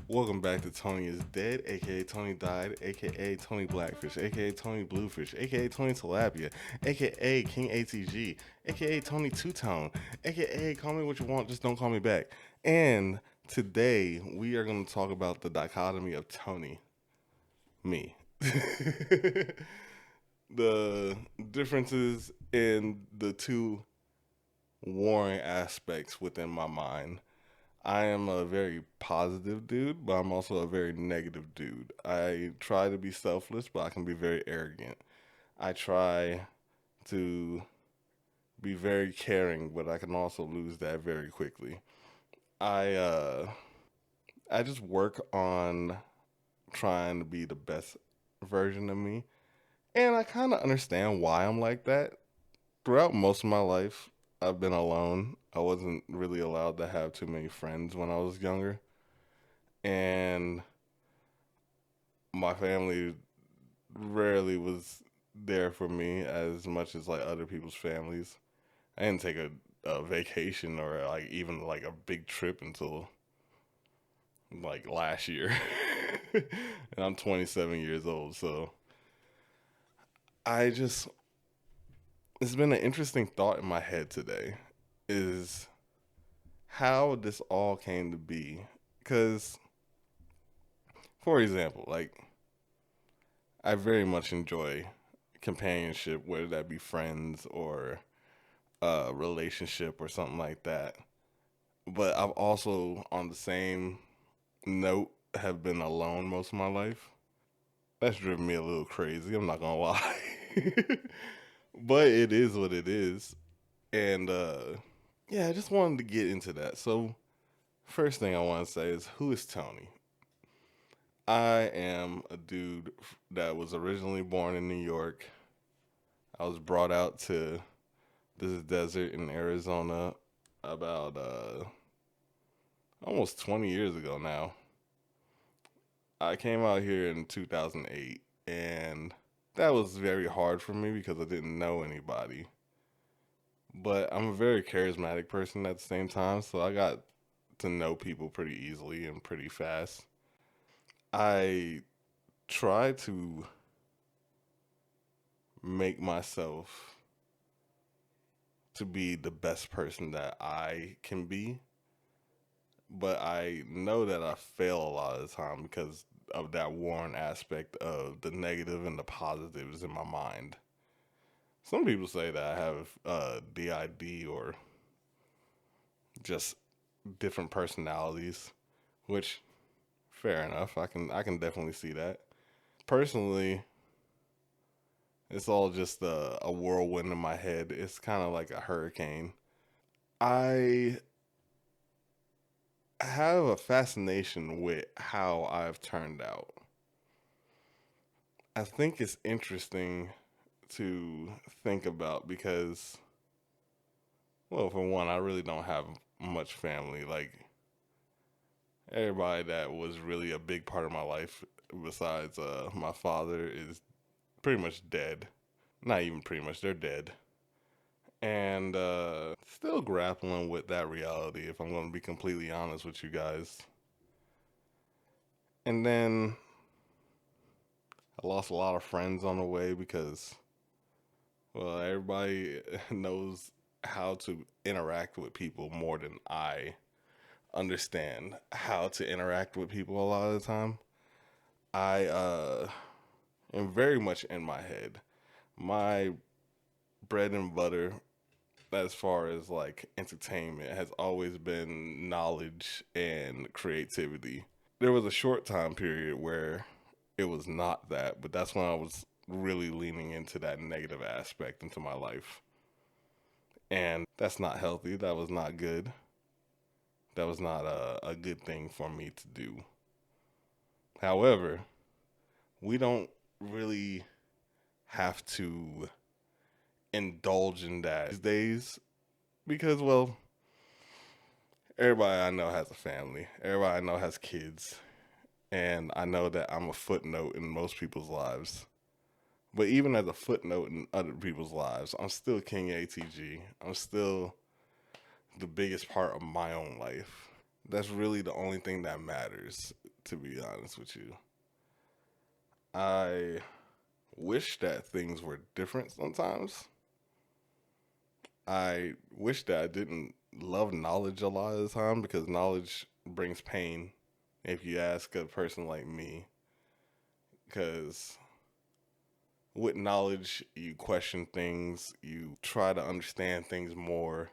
Welcome back to Tony is Dead, aka Tony Died, aka Tony Blackfish, aka Tony Bluefish, aka Tony Tilapia, aka King ATG, aka Tony Two Tone, aka Call Me What You Want, just don't call me back. And today we are going to talk about the dichotomy of Tony, me. The differences in the two warring aspects within my mind. I am a very positive dude, but I'm also a very negative dude. I try to be selfless, but I can be very arrogant. I try to be very caring, but I can also lose that very quickly. I uh I just work on trying to be the best version of me, and I kind of understand why I'm like that. Throughout most of my life, I've been alone. I wasn't really allowed to have too many friends when I was younger, and my family rarely was there for me as much as like other people's families. I didn't take a vacation or like even like a big trip until like last year. And I'm 27 years old, so I just it's been an interesting thought in my head today is how this all came to be. Cuz for example, like I very much enjoy companionship, whether that be friends or a relationship or something like that. But I've also, on the same note, have been alone most of my life. That's driven me a little crazy. I'm not gonna lie, but it is what it is. And yeah, I just wanted to get into that. So first thing I want to say is, who is Tony? I am a dude that was originally born in New York. I was brought out to this desert in Arizona about almost 20 years ago now. I came out here in 2008, and that was very hard for me because I didn't know anybody. But I'm a very charismatic person at the same time, so I got to know people pretty easily and pretty fast. I try to make myself to be the best person that I can be, but I know that I fail a lot of the time because of that warring aspect of the negative and the positives in my mind. Some people say that I have DID or just different personalities, which fair enough. I can definitely see that. Personally, it's all just a whirlwind in my head. It's kind of like a hurricane. I have a fascination with how I've turned out. I think it's interesting to think about because, well, for one, I really don't have much family. Like, everybody that was really a big part of my life, besides my father, is pretty much dead. Not even pretty much, they're dead. And still grappling with that reality, if I'm going to be completely honest with you guys. And then I lost a lot of friends on the way because, well, everybody knows how to interact with people more than I understand how to interact with people a lot of the time. I am very much in my head. My bread and butter, as far as like entertainment, has always been knowledge and creativity. There was a short time period where it was not that, but that's when I was really leaning into that negative aspect into my life. And that's not healthy. That was not good. That was not a good thing for me to do. However, we don't really have to indulge in that these days because, well, everybody I know has a family, everybody I know has kids, and I know that I'm a footnote in most people's lives. But even as a footnote in other people's lives, I'm still King ATG. I'm still the biggest part of my own life. That's really the only thing that matters. to be honest with you. I wish that things were different sometimes. I wish that I didn't love knowledge a lot of the time because knowledge brings pain if you ask a person like me. Because with knowledge, you question things, you try to understand things more,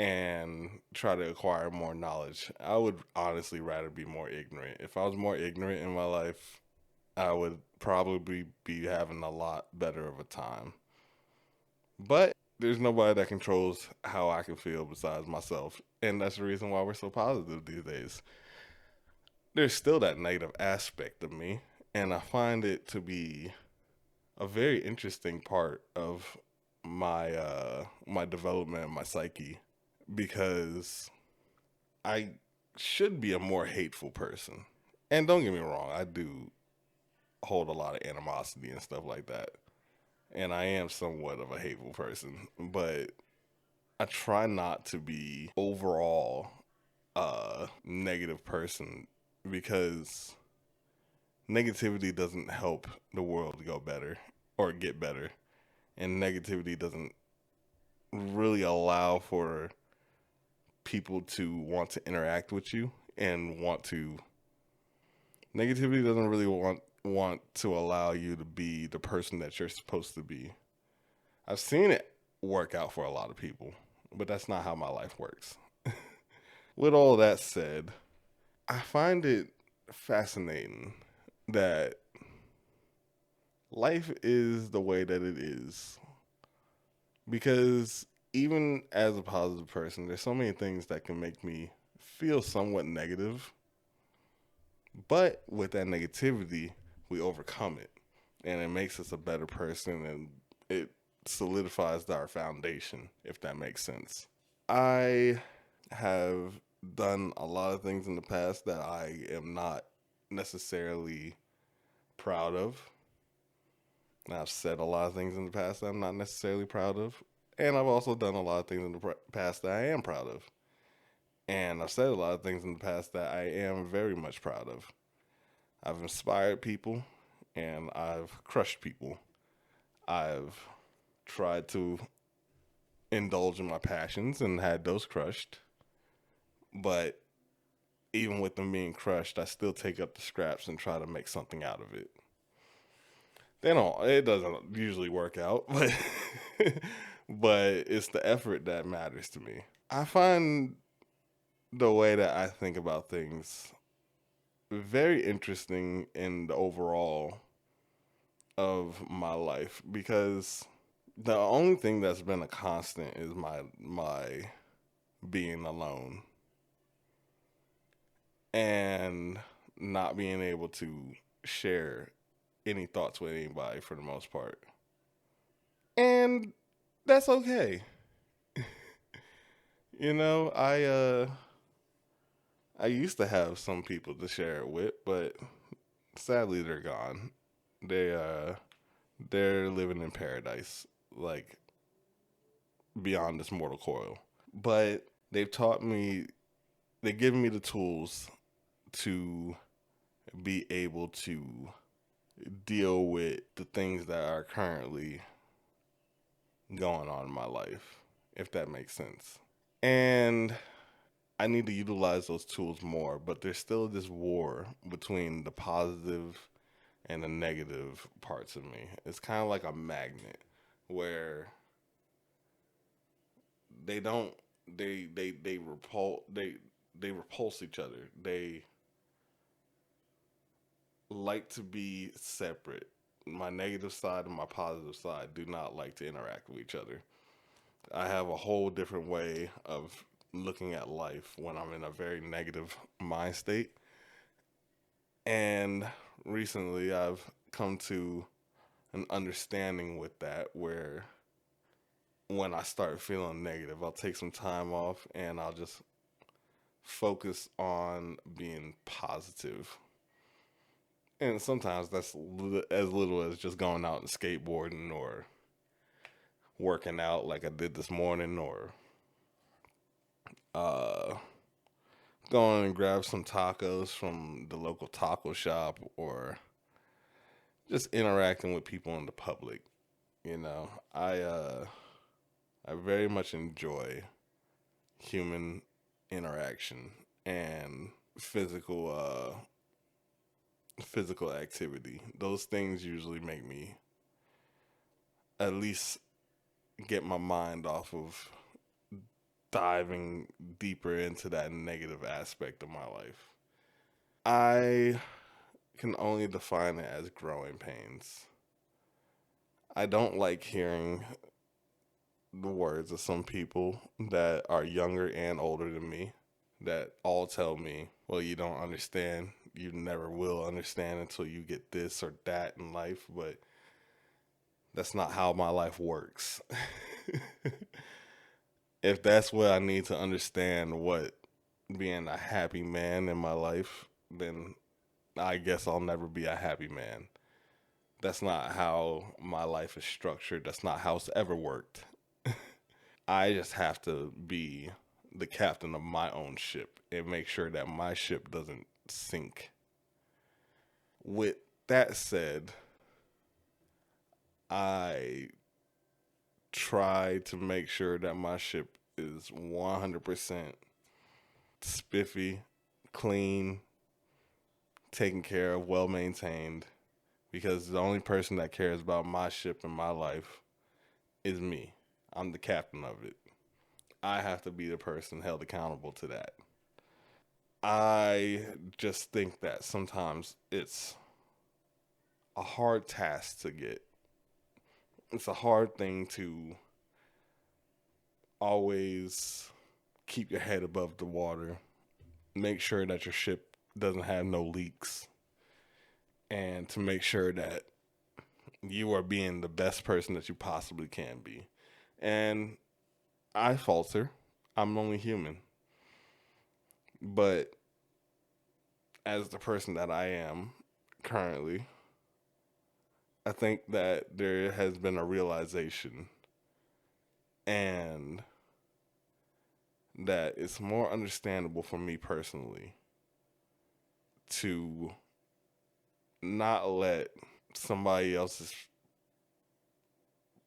and try to acquire more knowledge. I would honestly rather be more ignorant. If I was more ignorant in my life, I would probably be having a lot better of a time. But there's nobody that controls how I can feel besides myself. And that's the reason why we're so positive these days. There's still that negative aspect of me. And I find it to be a very interesting part of my development and my psyche because I should be a more hateful person. And don't get me wrong, I do hold a lot of animosity and stuff like that. And I am somewhat of a hateful person, but I try not to be overall a negative person because negativity doesn't help the world go better or get better. And negativity doesn't really allow for people to want to interact with you and want to negativity doesn't really want to allow you to be the person that you're supposed to be. I've seen it work out for a lot of people, but that's not how my life works. With all that said, I find it fascinating that life is the way that it is because even as a positive person, there's so many things that can make me feel somewhat negative. But with that negativity, we overcome it and it makes us a better person and it solidifies our foundation, if that makes sense. I have done a lot of things in the past that I am not necessarily proud of. I've said a lot of things in the past that I'm not necessarily proud of. And I've also done a lot of things in the past that I am proud of. And I've said a lot of things in the past that I am very much proud of. I've inspired people and I've crushed people. I've tried to indulge in my passions and had those crushed. But even with them being crushed, I still take up the scraps and try to make something out of it. They don't. It doesn't usually work out, but but it's the effort that matters to me. I find the way that I think about things very interesting in the overall of my life because the only thing that's been a constant is my being alone and not being able to share any thoughts with anybody for the most part. And that's okay. You know, I used to have some people to share it with, but sadly they're gone. They they're living in paradise, like beyond this mortal coil. But they've taught me, they've given me the tools to be able to deal with the things that are currently going on in my life, if that makes sense. And I need to utilize those tools more, but there's still this war between the positive and the negative parts of me. It's kind of like a magnet where they don't they repulse each other. They like to be separate. My negative side and my positive side do not like to interact with each other. I have a whole different way of looking at life when I'm in a very negative mind state. And recently I've come to an understanding with that where when I start feeling negative, I'll take some time off and I'll just focus on being positive. And sometimes that's as little as just going out and skateboarding or working out like I did this morning or uh, going and grab some tacos from the local taco shop or just interacting with people in the public. You know, I very much enjoy human interaction and physical physical activity. Those things usually make me at least get my mind off of diving deeper into that negative aspect of my life. I can only define it as growing pains. I don't like hearing the words of some people that are younger and older than me that all tell me, well, you don't understand. You never will understand until you get this or that in life. But that's not how my life works. If that's what I need to understand what being a happy man in my life, then I guess I'll never be a happy man. That's not how my life is structured. That's not how it's ever worked. I just have to be the captain of my own ship and make sure that my ship doesn't sink. With that said, I try to make sure that my ship is 100% spiffy, clean, taken care of, well maintained, because the only person that cares about my ship in my life is me. I'm the captain of it. I have to be the person held accountable to that. I just think that sometimes it's a hard task to get. It's a hard thing to always keep your head above the water, make sure that your ship doesn't have no leaks, and to make sure that you are being the best person that you possibly can be. And I falter. I'm only human. But as the person that I am currently, I think that there has been a realization and that it's more understandable for me personally to not let somebody else's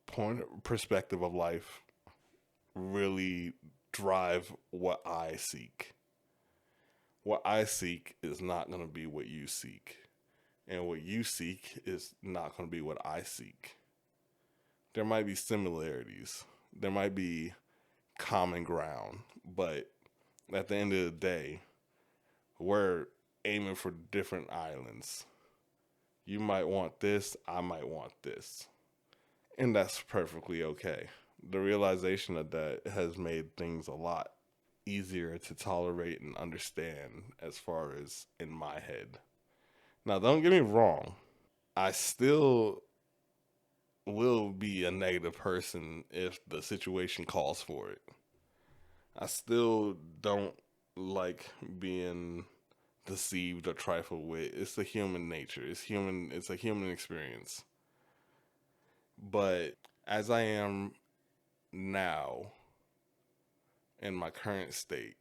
point perspective of life really drive what I seek. What I seek is not going to be what you seek, and what you seek is not going to be what I seek. There might be similarities, there might be common ground, but at the end of the day, we're aiming for different islands. You might want this, I might want this. And that's perfectly okay. The realization of that has made things a lot easier to tolerate and understand as far as in my head. Now, don't get me wrong, I still will be a negative person if the situation calls for it. I still don't like being deceived or trifled with. It's the human nature. It's a human experience. But as I am now in my current state,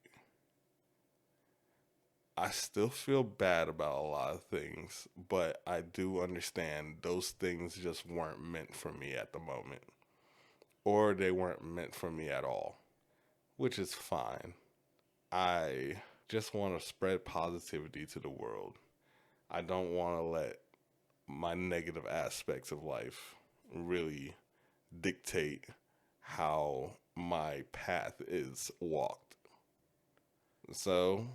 I still feel bad about a lot of things, but I do understand those things just weren't meant for me at the moment, or they weren't meant for me at all, which is fine. I just want to spread positivity to the world. I don't want to let my negative aspects of life really dictate how my path is walked. So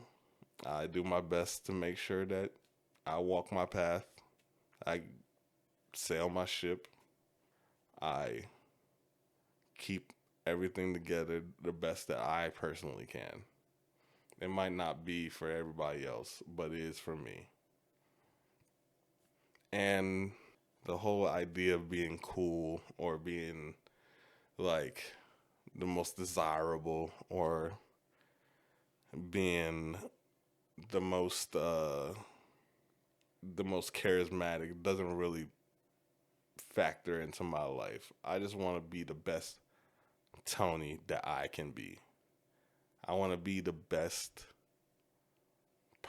I do my best to make sure that I walk my path. I sail my ship. I keep everything together the best that I personally can. It might not be for everybody else, but it is for me. And the whole idea of being cool or being like the most desirable or being the most uh the most charismatic doesn't really factor into my life. I just want to be the best Tony that I can be. I want to be the best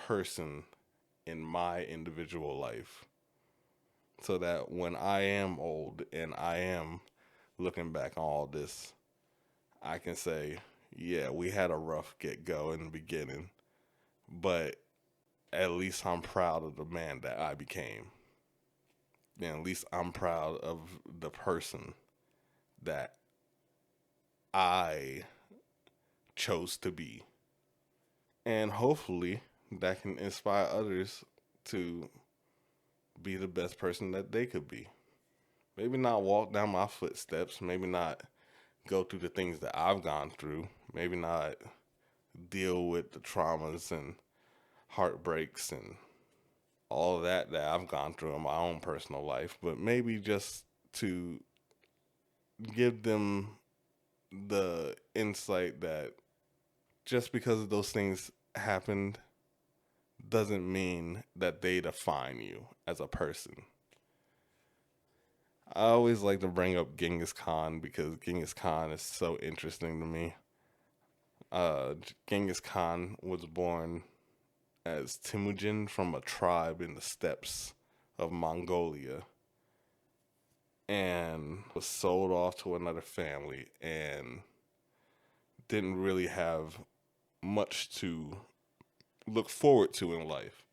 person in my individual life so that when I am old and I am looking back on all this, I can say, yeah, we had a rough get go in the beginning, but at least I'm proud of the man that I became. And at least I'm proud of the person that I chose to be. And hopefully that can inspire others to be the best person that they could be. Maybe not walk down my footsteps, maybe not go through the things that I've gone through, maybe not deal with the traumas and heartbreaks and all of that I've gone through in my own personal life, but maybe just to give them the insight that just because those things happened doesn't mean that they define you as a person. I always like to bring up Genghis Khan because Genghis Khan is so interesting to me. Uh, Genghis Khan was born as Temujin from a tribe in the steppes of Mongolia and was sold off to another family and didn't really have much to look forward to in life.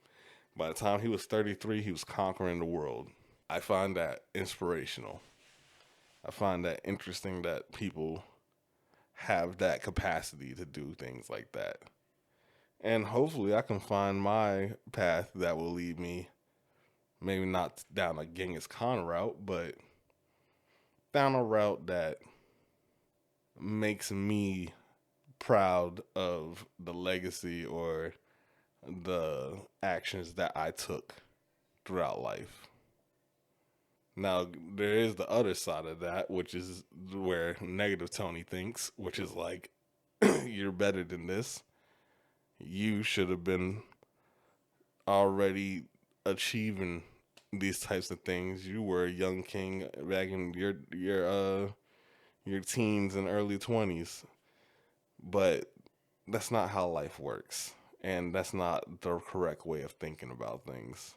By the time he was 33, he was conquering the world. I find that inspirational. I find that interesting that people have that capacity to do things like that. And hopefully I can find my path that will lead me maybe not down a Genghis Khan route, but down a route that makes me proud of the legacy or the actions that I took throughout life. Now, there is the other side of that, which is where negative Tony thinks, which is like, you're better than this. You should have been already achieving these types of things. You were a young king back in your teens and early 20s, but that's not how life works, and that's not the correct way of thinking about things.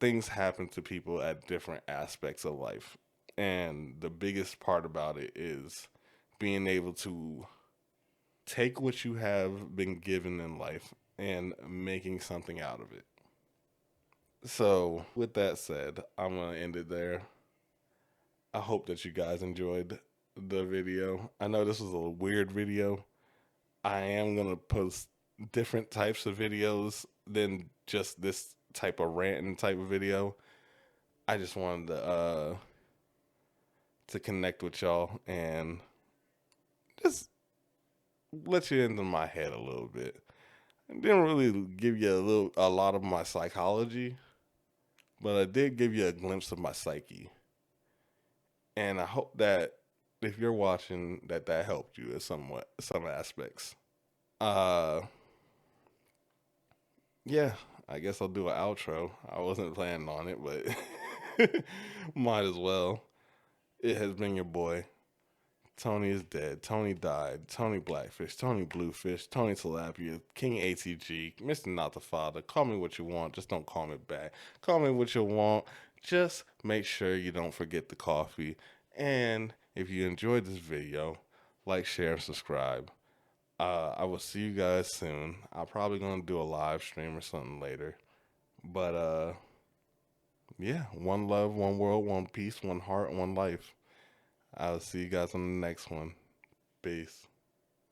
Things happen to people at different aspects of life, and the biggest part about it is being able to take what you have been given in life and making something out of it. So, with that said, I'm going to end it there. I hope that you guys enjoyed the video. I know this was a weird video. I am going to post different types of videos than just this type of ranting type of video. I just wanted to connect with y'all and just let you into my head a little bit. I didn't really give you a lot of my psychology, but I did give you a glimpse of my psyche. And I hope that if you're watching, that helped you in some aspects. Uh, yeah, I guess I'll do an outro. I wasn't planning on it, but might as well. It has been your boy. Tony is dead. Tony died. Tony Blackfish. Tony Bluefish. Tony Tilapia. King ATG. Mr. Not the Father. Call me what you want. Just don't call me back. Call me what you want. Just make sure you don't forget the coffee. And if you enjoyed this video, like, share, and subscribe. I will see you guys soon. I'm probably going to do a live stream or something later. But, yeah. One love, one world, one peace, one heart, one life. I'll see you guys on the next one. Peace.